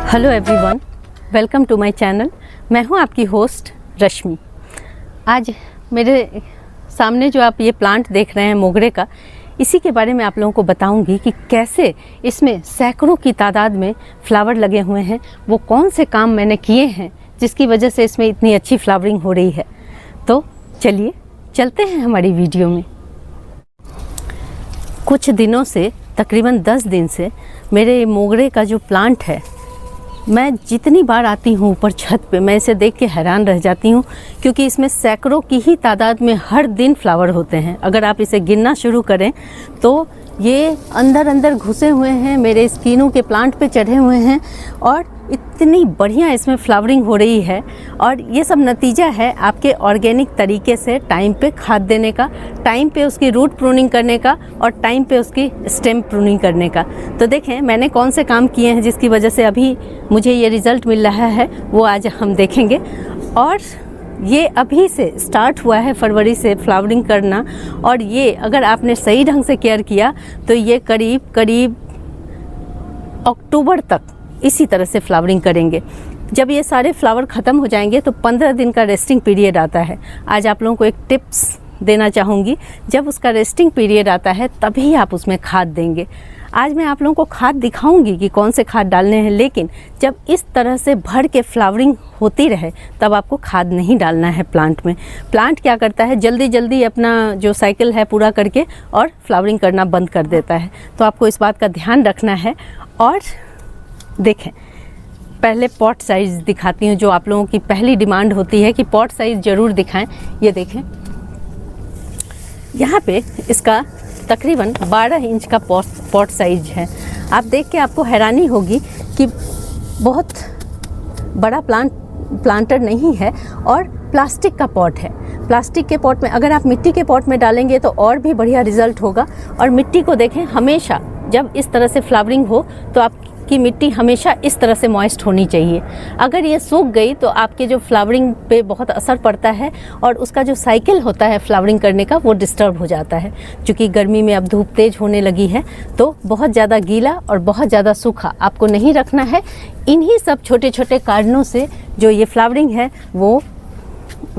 Hello everyone, welcome to my channel. मैं हूं आपकी होस्ट रश्मि। आज मेरे सामने जो आप ये प्लांट देख रहे हैं मोगरे का, इसी के बारे में आप लोगों को बताऊंगी कि कैसे इसमें सैकड़ों की तादाद में फ्लावर लगे हुए हैं। वो कौन से काम मैंने किए हैं जिसकी वजह से इसमें इतनी अच्छी फ्लावरिंग हो रही है। तो चलिए चलते हैं हमारी वीडियो में। कुछ दिनों से, तकरीबन 10 दिन से मेरे मोगरे का जो प्लांट है, मैं जितनी बार आती हूँ ऊपर छत पे, मैं इसे देख के हैरान रह जाती हूँ, क्योंकि इसमें सैकड़ों की ही तादाद में हर दिन फ्लावर होते हैं। अगर आप इसे गिनना शुरू करें तो ये अंदर अंदर घुसे हुए हैं, मेरे स्किनों के प्लांट पे चढ़े हुए हैं और इतनी बढ़िया इसमें फ्लावरिंग हो रही है। और ये सब नतीजा है आपके ऑर्गेनिक तरीके से टाइम पे खाद देने का, टाइम पे उसकी रूट प्रूनिंग करने का और टाइम पे उसकी स्टेम प्रूनिंग करने का। तो देखें मैंने कौन से काम किए हैं जिसकी वजह से अभी मुझे ये रिज़ल्ट मिल रहा है, वो आज हम देखेंगे। और ये अभी से स्टार्ट हुआ है, फरवरी से फ्लावरिंग करना, और ये अगर आपने सही ढंग से केयर किया तो ये करीब अक्टूबर तक इसी तरह से फ्लावरिंग करेंगे। जब ये सारे फ्लावर ख़त्म हो जाएंगे तो 15 दिन का रेस्टिंग पीरियड आता है। आज आप लोगों को एक टिप्स देना चाहूँगी, जब उसका रेस्टिंग पीरियड आता है तभी आप उसमें खाद देंगे। आज मैं आप लोगों को खाद दिखाऊंगी कि कौन से खाद डालने हैं, लेकिन जब इस तरह से भर के फ्लावरिंग होती रहे तब आपको खाद नहीं डालना है प्लांट में। प्लांट क्या करता है, जल्दी जल्दी अपना जो साइकिल है पूरा करके और फ्लावरिंग करना बंद कर देता है। तो आपको इस बात का ध्यान रखना है। और देखें, पहले पॉट साइज़ दिखाती हूँ, जो आप लोगों की पहली डिमांड होती है कि पॉट साइज़ ज़रूर दिखाएं। ये देखें, यहाँ पे इसका तकरीबन 12 इंच का पॉट साइज है। आप देख के आपको हैरानी होगी कि बहुत बड़ा प्लांटर नहीं है और प्लास्टिक का पॉट है। प्लास्टिक के पॉट में अगर आप मिट्टी के पॉट में डालेंगे तो और भी बढ़िया रिजल्ट होगा। और मिट्टी को देखें, हमेशा जब इस तरह से फ्लावरिंग हो तो आपकी मिट्टी हमेशा इस तरह से मॉइस्ट होनी चाहिए। अगर ये सूख गई तो आपके जो फ्लावरिंग पे बहुत असर पड़ता है और उसका जो साइकिल होता है फ्लावरिंग करने का वो डिस्टर्ब हो जाता है। क्योंकि गर्मी में अब धूप तेज होने लगी है तो बहुत ज़्यादा गीला और बहुत ज़्यादा सूखा आपको नहीं रखना है। इन्हीं सब छोटे छोटे कारणों से जो ये फ्लावरिंग है वो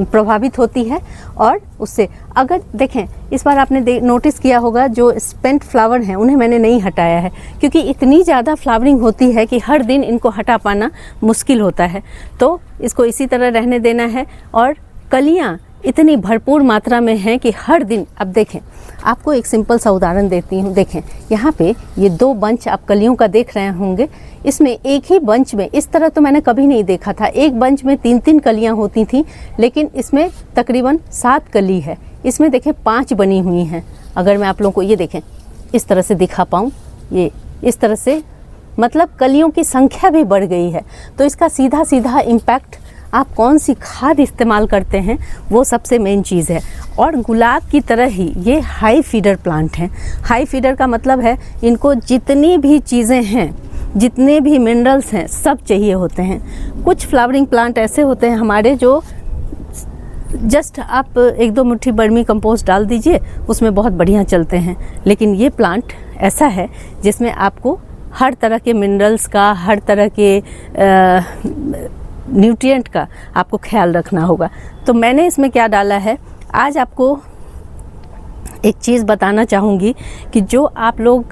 प्रभावित होती है। और उससे अगर देखें, इस बार आपने नोटिस किया होगा जो स्पेंट फ्लावर हैं उन्हें मैंने नहीं हटाया है, क्योंकि इतनी ज़्यादा फ्लावरिंग होती है कि हर दिन इनको हटा पाना मुश्किल होता है। तो इसको इसी तरह रहने देना है। और कलियाँ इतनी भरपूर मात्रा में हैं कि हर दिन, अब देखें आपको एक सिंपल सा उदाहरण देती हूँ। देखें यहाँ पे ये 2 बंच आप कलियों का देख रहे होंगे, इसमें एक ही बंच में, इस तरह तो मैंने कभी नहीं देखा था, एक बंच में 3-3 कलियाँ होती थी, लेकिन इसमें तकरीबन 7 कली है। इसमें देखें 5 बनी हुई हैं। अगर मैं आप लोगों को ये देखें इस तरह से दिखा पाऊँ, ये इस तरह से, मतलब कलियों की संख्या भी बढ़ गई है। तो इसका सीधा सीधा इम्पैक्ट आप कौन सी खाद इस्तेमाल करते हैं वो सबसे मेन चीज़ है। और गुलाब की तरह ही ये हाई फीडर प्लांट हैं। हाई फीडर का मतलब है इनको जितनी भी चीज़ें हैं, जितने भी मिनरल्स हैं, सब चाहिए होते हैं। कुछ फ्लावरिंग प्लांट ऐसे होते हैं हमारे जो जस्ट आप 1-2 मुट्ठी बर्मी कंपोस्ट डाल दीजिए, उसमें बहुत बढ़िया चलते हैं। लेकिन ये प्लांट ऐसा है जिसमें आपको हर तरह के मिनरल्स का, हर तरह के न्यूट्रिएंट का आपको ख्याल रखना होगा। तो मैंने इसमें क्या डाला है, आज आपको एक चीज़ बताना चाहूँगी कि जो आप लोग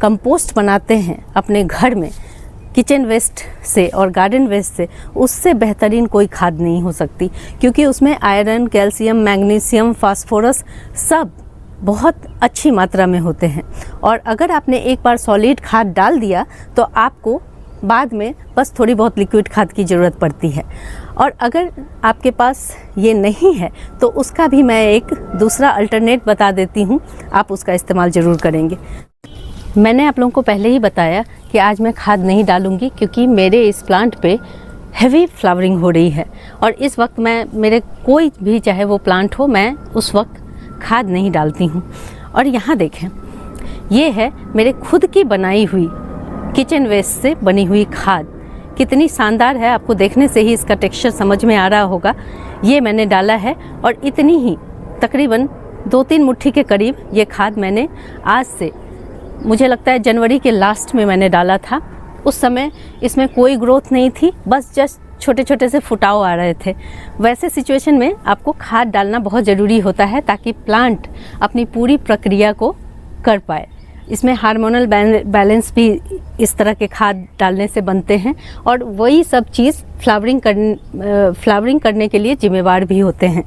कंपोस्ट बनाते हैं अपने घर में किचन वेस्ट से और गार्डन वेस्ट से, उससे बेहतरीन कोई खाद नहीं हो सकती, क्योंकि उसमें आयरन, कैल्शियम, मैग्नीशियम, फास्फोरस सब बहुत अच्छी मात्रा में होते हैं। और अगर आपने एक बार सॉलिड खाद डाल दिया तो आपको बाद में बस थोड़ी बहुत लिक्विड खाद की ज़रूरत पड़ती है। और अगर आपके पास ये नहीं है तो उसका भी मैं एक दूसरा अल्टरनेट बता देती हूँ, आप उसका इस्तेमाल ज़रूर करेंगे। मैंने आप लोगों को पहले ही बताया कि आज मैं खाद नहीं डालूँगी, क्योंकि मेरे इस प्लांट पे हैवी फ्लावरिंग हो रही है। और इस वक्त मैं, मेरे कोई भी चाहे वो प्लांट हो, मैं उस वक्त खाद नहीं डालती हूँ। और यहाँ देखें, ये है मेरे खुद की बनाई हुई किचन वेस्ट से बनी हुई खाद। कितनी शानदार है, आपको देखने से ही इसका टेक्सचर समझ में आ रहा होगा। ये मैंने डाला है और इतनी ही तकरीबन 2-3 मुट्ठी के करीब ये खाद मैंने आज से, मुझे लगता है जनवरी के लास्ट में मैंने डाला था, उस समय इसमें कोई ग्रोथ नहीं थी, बस जस्ट छोटे छोटे से फुटाव आ रहे थे। वैसे सिचुएशन में आपको खाद डालना बहुत ज़रूरी होता है ताकि प्लांट अपनी पूरी प्रक्रिया को कर पाए। इसमें हार्मोनल बैलेंस भी इस तरह के खाद डालने से बनते हैं और वही सब चीज़ फ्लावरिंग करने के लिए जिम्मेवार भी होते हैं।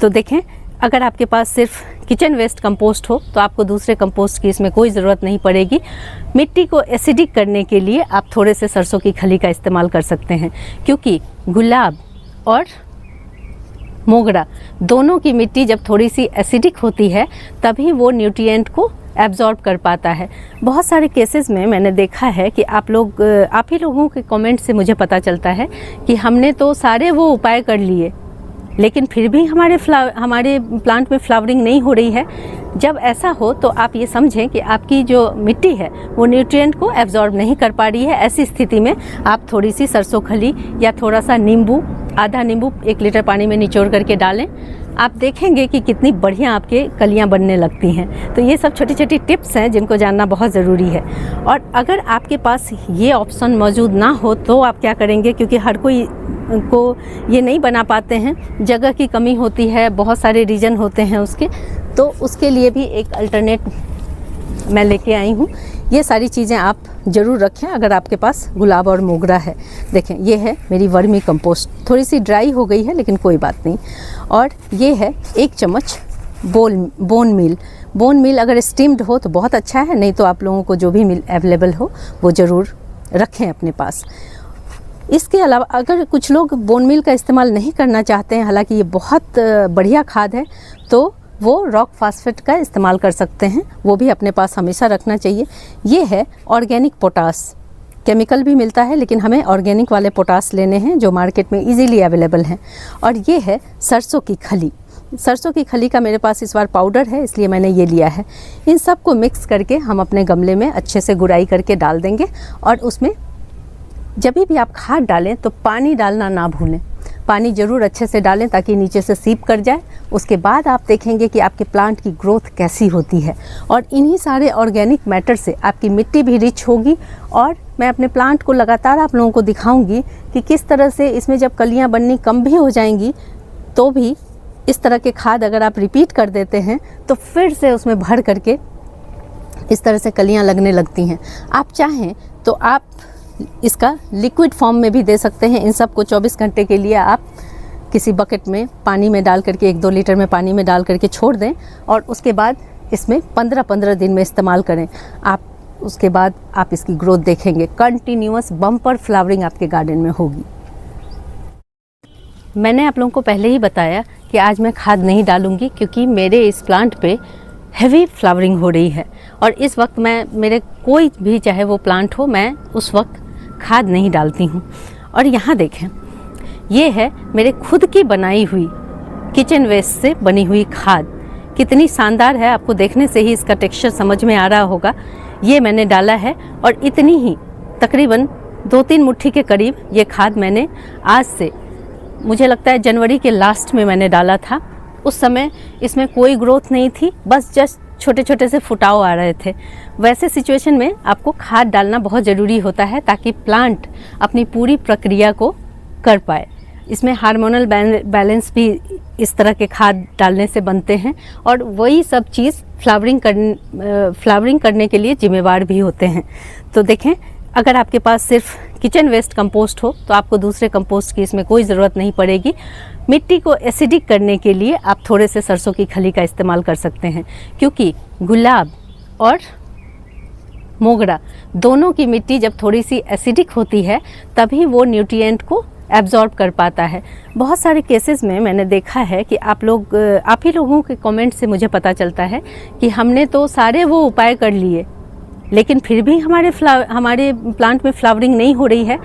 तो देखें, अगर आपके पास सिर्फ किचन वेस्ट कंपोस्ट हो तो आपको दूसरे कंपोस्ट की इसमें कोई ज़रूरत नहीं पड़ेगी। मिट्टी को एसिडिक करने के लिए आप थोड़े से सरसों की खली का इस्तेमाल कर सकते हैं, क्योंकि गुलाब और मोगरा दोनों की मिट्टी जब थोड़ी सी एसिडिक होती है तभी वो न्यूट्रिएंट को एब्जॉर्ब कर पाता है। बहुत सारे केसेस में मैंने देखा है कि आप ही लोगों के कमेंट से मुझे पता चलता है कि हमने तो सारे वो उपाय कर लिए लेकिन फिर भी हमारे प्लांट में फ्लावरिंग नहीं हो रही है। जब ऐसा हो तो आप ये समझें कि आपकी जो मिट्टी है वो न्यूट्रिएंट को एब्जॉर्ब नहीं कर पा रही है। ऐसी स्थिति में आप थोड़ी सी सरसों खली या थोड़ा सा नींबू, आधा नींबू 1 लीटर पानी में निचोड़ करके डालें। आप देखेंगे कि कितनी बढ़िया आपके कलियां बनने लगती हैं। तो ये सब छोटी छोटी टिप्स हैं जिनको जानना बहुत ज़रूरी है। और अगर आपके पास ये ऑप्शन मौजूद ना हो तो आप क्या करेंगे, क्योंकि हर कोई को ये नहीं बना पाते हैं, जगह की कमी होती है, बहुत सारे रीजन होते हैं उसके, तो उसके लिए भी एक अल्टरनेट मैं लेके आई हूँ। ये सारी चीज़ें आप ज़रूर रखें अगर आपके पास गुलाब और मोगरा है। देखें, ये है मेरी वर्मी कंपोस्ट, थोड़ी सी ड्राई हो गई है लेकिन कोई बात नहीं। और ये है 1 चम्मच बोन मील अगर स्टीम्ड हो तो बहुत अच्छा है, नहीं तो आप लोगों को जो भी मील अवेलेबल हो वो ज़रूर रखें अपने पास। इसके अलावा अगर कुछ लोग बोन मील का इस्तेमाल नहीं करना चाहते हैं, हालांकि ये बहुत बढ़िया खाद है, तो वो रॉक फास्फेट का इस्तेमाल कर सकते हैं, वो भी अपने पास हमेशा रखना चाहिए। ये है ऑर्गेनिक पोटास, केमिकल भी मिलता है लेकिन हमें ऑर्गेनिक वाले पोटास लेने हैं जो मार्केट में इजीली अवेलेबल हैं। और ये है सरसों की खली। सरसों की खली का मेरे पास इस बार पाउडर है इसलिए मैंने ये लिया है। इन सब को मिक्स करके हम अपने गमले में अच्छे से गुड़ाई करके डाल देंगे। और उसमें जब भी आप खाद डालें तो पानी डालना ना भूलें, पानी ज़रूर अच्छे से डालें ताकि नीचे से सीप कर जाए। उसके बाद आप देखेंगे कि आपके प्लांट की ग्रोथ कैसी होती है। और इन्हीं सारे ऑर्गेनिक मैटर से आपकी मिट्टी भी रिच होगी। और मैं अपने प्लांट को लगातार आप लोगों को दिखाऊंगी कि किस तरह से इसमें जब कलियां बननी कम भी हो जाएंगी तो भी इस तरह के खाद अगर आप रिपीट कर देते हैं तो फिर से उसमें भर करके इस तरह से कलियां लगने लगती हैं। आप चाहें तो आप इसका लिक्विड फॉर्म में भी दे सकते हैं। इन सब को 24 घंटे के लिए आप किसी बकेट में पानी में डाल करके 1-2 लीटर में पानी में डाल करके छोड़ दें और उसके बाद इसमें 15-15 दिन में इस्तेमाल करें। आप उसके बाद आप इसकी ग्रोथ देखेंगे, कंटिन्यूअस बम्पर फ्लावरिंग आपके गार्डन में होगी। मैंने आप लोगों को पहले ही बताया कि आज मैं खाद नहीं डालूंगी क्योंकि मेरे इस प्लांट पे हैवी फ्लावरिंग हो रही है और इस वक्त मेरे कोई भी चाहे वो प्लांट हो, मैं उस वक्त खाद नहीं डालती हूँ। और यहाँ देखें, ये है मेरे खुद की बनाई हुई किचन वेस्ट से बनी हुई खाद। कितनी शानदार है, आपको देखने से ही इसका टेक्सचर समझ में आ रहा होगा। ये मैंने डाला है और इतनी ही तकरीबन 2-3 मुट्ठी के करीब ये खाद मैंने आज से, मुझे लगता है जनवरी के लास्ट में मैंने डाला था। उस समय इसमें कोई ग्रोथ नहीं थी, बस जस्ट छोटे छोटे से फुटाव आ रहे थे। वैसे सिचुएशन में आपको खाद डालना बहुत ज़रूरी होता है ताकि प्लांट अपनी पूरी प्रक्रिया को कर पाए। इसमें हार्मोनल बैलेंस भी इस तरह के खाद डालने से बनते हैं और वही सब चीज़ फ्लावरिंग करने के लिए जिम्मेवार भी होते हैं। तो देखें, अगर आपके पास सिर्फ किचन वेस्ट कंपोस्ट हो तो आपको दूसरे कंपोस्ट की इसमें कोई ज़रूरत नहीं पड़ेगी। मिट्टी को एसिडिक करने के लिए आप थोड़े से सरसों की खली का इस्तेमाल कर सकते हैं, क्योंकि गुलाब और मोगरा दोनों की मिट्टी जब थोड़ी सी एसिडिक होती है तभी वो न्यूट्रिएंट को एब्जॉर्ब कर पाता है। बहुत सारे केसेस में मैंने देखा है कि आप ही लोगों के कमेंट से मुझे पता चलता है कि हमने तो सारे वो उपाय कर लिए लेकिन फिर भी हमारे प्लांट में फ्लावरिंग नहीं हो रही है।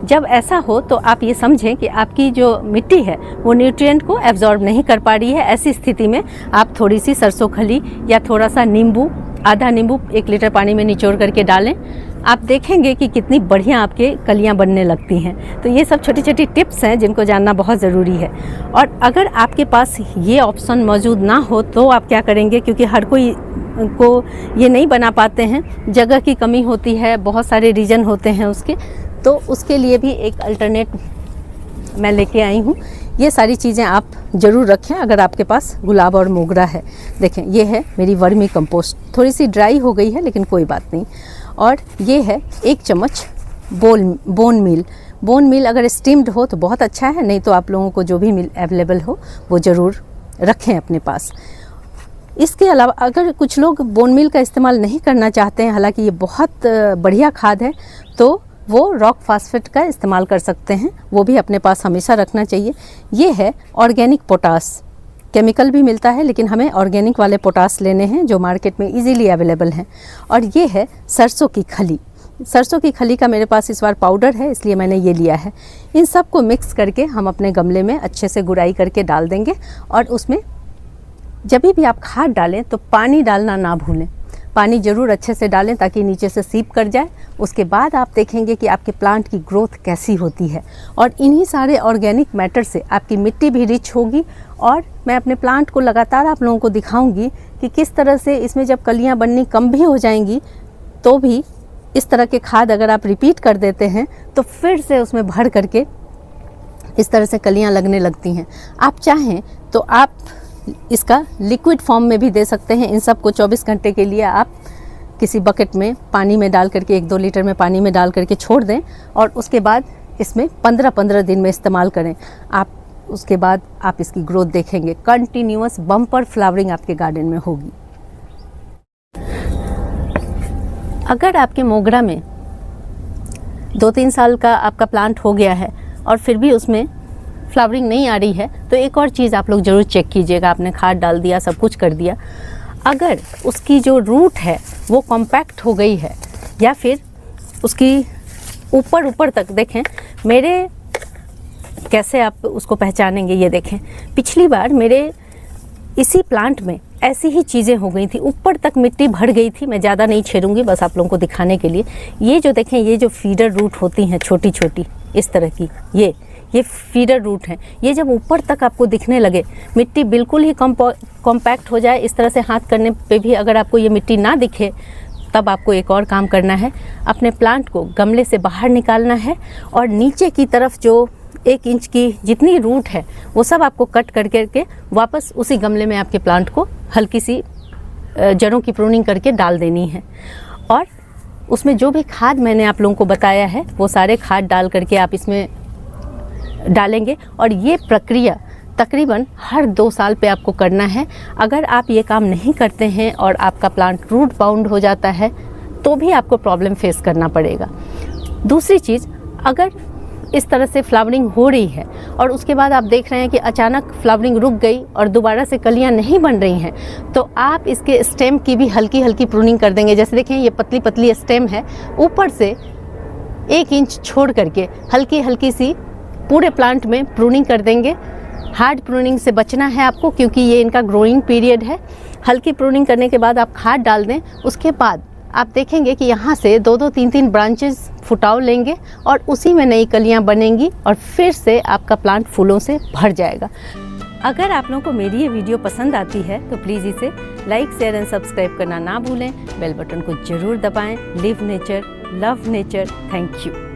जब ऐसा हो तो आप ये समझें कि आपकी जो मिट्टी है वो न्यूट्रिएंट को एब्जॉर्ब नहीं कर पा रही है। ऐसी स्थिति में आप थोड़ी सी सरसों खली या थोड़ा सा नींबू आधा नींबू 1 लीटर पानी में निचोड़ करके डालें। आप देखेंगे कि कितनी बढ़िया आपके कलियां बनने लगती हैं। तो ये सब छोटी छोटी टिप्स हैं जिनको जानना बहुत ज़रूरी है। और अगर आपके पास ये ऑप्शन मौजूद ना हो तो आप क्या करेंगे, क्योंकि हर कोई को ये नहीं बना पाते हैं, जगह की कमी होती है, बहुत सारे रीजन होते हैं उसके, तो उसके लिए भी एक अल्टरनेट मैं लेके आई हूँ। ये सारी चीज़ें आप ज़रूर रखें अगर आपके पास गुलाब और मोगरा है। देखें, ये है मेरी वर्मी कंपोस्ट, थोड़ी सी ड्राई हो गई है लेकिन कोई बात नहीं। और ये है 1 चम्मच बोन मील। बोन मील अगर स्टीम्ड हो तो बहुत अच्छा है, नहीं तो आप लोगों को जो भी मील अवेलेबल हो वो ज़रूर रखें अपने पास। इसके अलावा अगर कुछ लोग बोन मील का इस्तेमाल नहीं करना चाहते हैं, हालांकि ये बहुत बढ़िया खाद है, तो वो रॉक फास्फेट का इस्तेमाल कर सकते हैं, वो भी अपने पास हमेशा रखना चाहिए। ये है ऑर्गेनिक पोटास, केमिकल भी मिलता है लेकिन हमें ऑर्गेनिक वाले पोटास लेने हैं जो मार्केट में इजीली अवेलेबल हैं। और ये है सरसों की खली। सरसों की खली का मेरे पास इस बार पाउडर है, इसलिए मैंने ये लिया है। इन सब को मिक्स करके हम अपने गमले में अच्छे से गुड़ाई करके डाल देंगे। और उसमें जब भी आप खाद डालें तो पानी डालना ना भूलें, पानी ज़रूर अच्छे से डालें ताकि नीचे से सीप कर जाए। उसके बाद आप देखेंगे कि आपके प्लांट की ग्रोथ कैसी होती है। और इन्हीं सारे ऑर्गेनिक मैटर से आपकी मिट्टी भी रिच होगी। और मैं अपने प्लांट को लगातार आप लोगों को दिखाऊंगी कि किस तरह से इसमें जब कलियां बननी कम भी हो जाएंगी तो भी इस तरह के खाद अगर आप रिपीट कर देते हैं तो फिर से उसमें भर करके इस तरह से कलियां लगने लगती हैं। आप चाहें तो आप इसका लिक्विड फॉर्म में भी दे सकते हैं। इन सब को 24 घंटे के लिए आप किसी बकेट में पानी में डाल करके 1-2 लीटर में पानी में डाल करके छोड़ दें और उसके बाद इसमें 15-15 दिन में इस्तेमाल करें। आप उसके बाद आप इसकी ग्रोथ देखेंगे, कंटिन्यूअस बम्पर फ्लावरिंग आपके गार्डन में होगी। अगर आपके मोगरा में 2-3 साल का आपका प्लांट हो गया है और फिर भी उसमें फ्लावरिंग नहीं आ रही है तो एक और चीज़ आप लोग ज़रूर चेक कीजिएगा। आपने खाद डाल दिया, सब कुछ कर दिया, अगर उसकी जो रूट है वो कॉम्पैक्ट हो गई है या फिर उसकी ऊपर तक, देखें मेरे कैसे आप उसको पहचानेंगे, ये देखें पिछली बार मेरे इसी प्लांट में ऐसी ही चीज़ें हो गई थी, ऊपर तक मिट्टी भर गई थी। मैं ज़्यादा नहीं छेड़ूंगी, बस आप लोगों को दिखाने के लिए। ये जो देखें, ये जो फीडर रूट होती हैं छोटी छोटी इस तरह की, ये फीडर रूट हैं। ये जब ऊपर तक आपको दिखने लगे, मिट्टी बिल्कुल ही कॉम्पैक्ट हो जाए, इस तरह से हाथ करने पे भी अगर आपको ये मिट्टी ना दिखे, तब आपको एक और काम करना है, अपने प्लांट को गमले से बाहर निकालना है और नीचे की तरफ जो 1 इंच की जितनी रूट है वो सब आपको कट करके वापस उसी गमले में आपके प्लांट को हल्की सी जड़ों की प्रूनिंग करके डाल देनी है। और उसमें जो भी खाद मैंने आप लोगों को बताया है वो सारे खाद डाल करके आप इसमें डालेंगे। और ये प्रक्रिया तकरीबन हर 2 साल पे आपको करना है। अगर आप ये काम नहीं करते हैं और आपका प्लांट रूट बाउंड हो जाता है तो भी आपको प्रॉब्लम फेस करना पड़ेगा। दूसरी चीज़, अगर इस तरह से फ्लावरिंग हो रही है और उसके बाद आप देख रहे हैं कि अचानक फ्लावरिंग रुक गई और दोबारा से कलियां नहीं बन रही हैं, तो आप इसके स्टेम की भी हल्की हल्की प्रूनिंग कर देंगे। जैसे देखें, ये पतली पतली स्टेम है, ऊपर से 1 इंच छोड़ करके हल्की हल्की सी पूरे प्लांट में प्रूनिंग कर देंगे। हार्ड प्रूनिंग से बचना है आपको क्योंकि ये इनका ग्रोइंग पीरियड है। हल्की प्रूनिंग करने के बाद आप खाद डाल दें। उसके बाद आप देखेंगे कि यहाँ से 2-2, 3-3 ब्रांचेस फुटाव लेंगे और उसी में नई कलियाँ बनेंगी और फिर से आपका प्लांट फूलों से भर जाएगा। अगर आप लोगों को मेरी ये वीडियो पसंद आती है तो प्लीज़ इसे लाइक, शेयर एंड सब्सक्राइब करना ना भूलें। बेल बटन को ज़रूर दबाएं। Live nature, love nature. Thank you.